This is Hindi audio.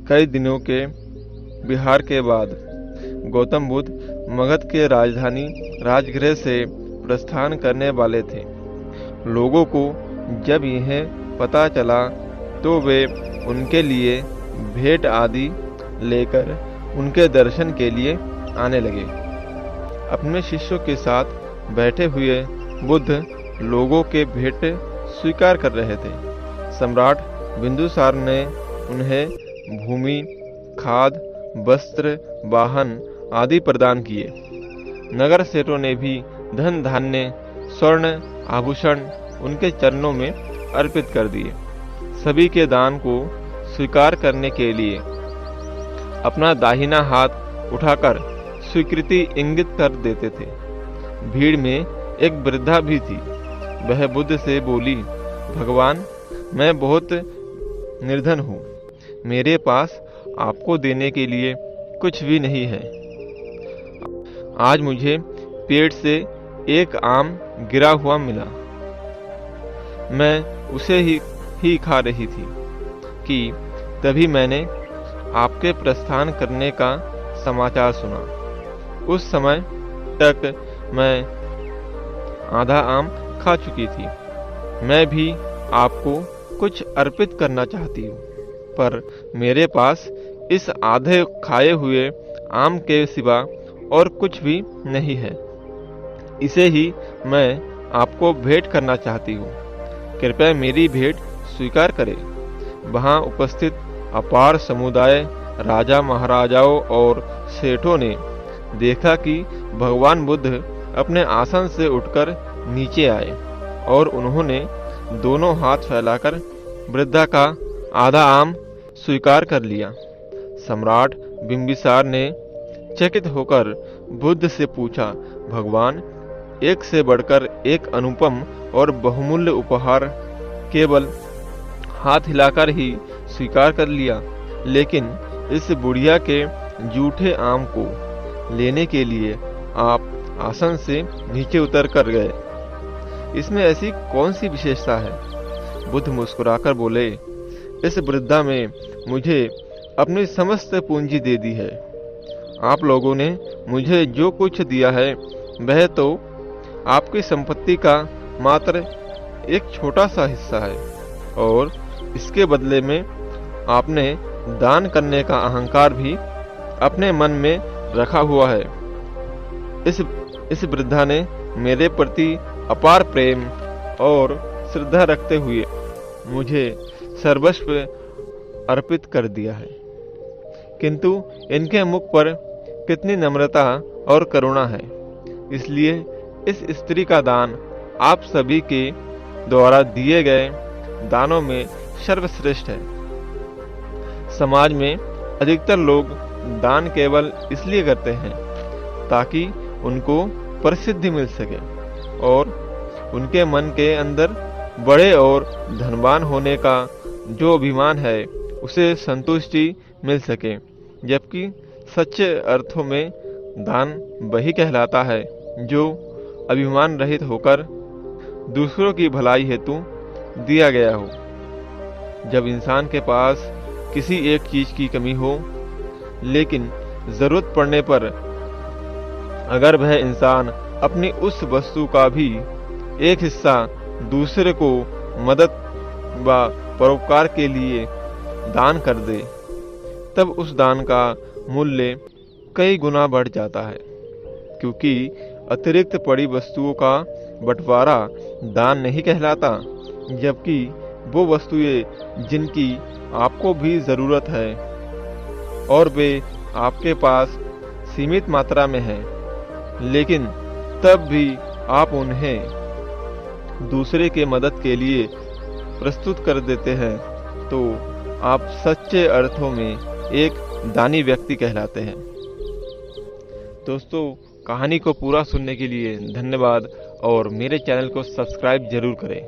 कई दिनों के विहार के बाद गौतम बुद्ध मगध के राजधानी राजगृह से प्रस्थान करने वाले थे। लोगों को जब यह पता चला तो वे उनके लिए भेंट आदि लेकर उनके दर्शन के लिए आने लगे। अपने शिष्यों के साथ बैठे हुए बुद्ध लोगों के भेंट स्वीकार कर रहे थे। सम्राट बिंदुसार ने उन्हें भूमि, खाद, वस्त्र, वाहन आदि प्रदान किए। नगर सेठों ने भी धन धान्य, स्वर्ण आभूषण उनके चरणों में अर्पित कर दिए। सभी के दान को स्वीकार करने के लिए अपना दाहिना हाथ उठाकर स्वीकृति इंगित कर देते थे। भीड़ में एक वृद्धा भी थी। वह बुद्ध से बोली, भगवान, मैं बहुत निर्धन हूँ। मेरे पास आपको देने के लिए कुछ भी नहीं है। आज मुझे पेड़ से एक आम गिरा हुआ मिला। मैं उसे ही खा रही थी कि तभी मैंने आपके प्रस्थान करने का समाचार सुना। उस समय तक मैं आधा आम खा चुकी थी। मैं भी आपको कुछ अर्पित करना चाहती हूँ, पर मेरे पास इस आधे खाए हुए आम के सिवा और कुछ भी नहीं है। इसे ही मैं आपको भेंट करना चाहती हूँ। कृपया मेरी भेंट स्वीकार करें। वहां उपस्थित अपार समुदाय राजा महाराजाओं और सेठों ने देखा कि भगवान बुद्ध अपने आसन से उठकर नीचे आए और उन्होंने दोनों हाथ फैलाकर वृद्धा का आधा आम स्वीकार कर लिया। सम्राट बिंबिसार ने चकित होकर बुद्ध से पूछा, भगवान, एक से बढ़कर एक अनुपम और बहुमूल्य उपहार केवल हाथ हिलाकर ही स्वीकार कर लिया, लेकिन इस बुढ़िया के जूठे आम को लेने के लिए आप आसन से नीचे उतर कर गए। इसमें ऐसी कौन सी विशेषता है? बुद्ध मुस्कुराकर बोले, इस वृद्धा में मुझे अपनी समस्त पूंजी दे दी है। आप लोगों ने मुझे जो कुछ दिया है वह तो आपकी संपत्ति का मात्र एक छोटा सा हिस्सा है, और इसके बदले में आपने दान करने का अहंकार भी अपने मन में रखा हुआ है। इस वृद्धा ने मेरे प्रति अपार प्रेम और श्रद्धा रखते हुए मुझे सर्वस्व अर्पित कर दिया है, किंतु इनके मुख पर कितनी नम्रता और करुणा है। इसलिए इस स्त्री का दान आप सभी के द्वारा दिए गए दानों में सर्वश्रेष्ठ है। समाज में अधिकतर लोग दान केवल इसलिए करते हैं ताकि उनको प्रसिद्धि मिल सके और उनके मन के अंदर बड़े और धनवान होने का जो अभिमान है उसे संतुष्टि मिल सके। जबकि सच्चे अर्थों में दान वही कहलाता है जो अभिमान रहित होकर दूसरों की भलाई हेतु दिया गया हो। जब इंसान के पास किसी एक चीज की कमी हो, लेकिन जरूरत पड़ने पर अगर वह इंसान अपनी उस वस्तु का भी एक हिस्सा दूसरे को मदद व परोपकार के लिए दान कर दे, तब उस दान का मूल्य कई गुना बढ़ जाता है, क्योंकि अतिरिक्त पड़ी वस्तुओं का बंटवारा दान नहीं कहलाता, जबकि वो वस्तुएं जिनकी आपको भी जरूरत है और वे आपके पास सीमित मात्रा में हैं, लेकिन तब भी आप उन्हें दूसरे के मदद के लिए प्रस्तुत कर देते हैं, तो आप सच्चे अर्थों में एक दानी व्यक्ति कहलाते हैं। दोस्तों, कहानी को पूरा सुनने के लिए धन्यवाद और मेरे चैनल को सब्सक्राइब जरूर करें।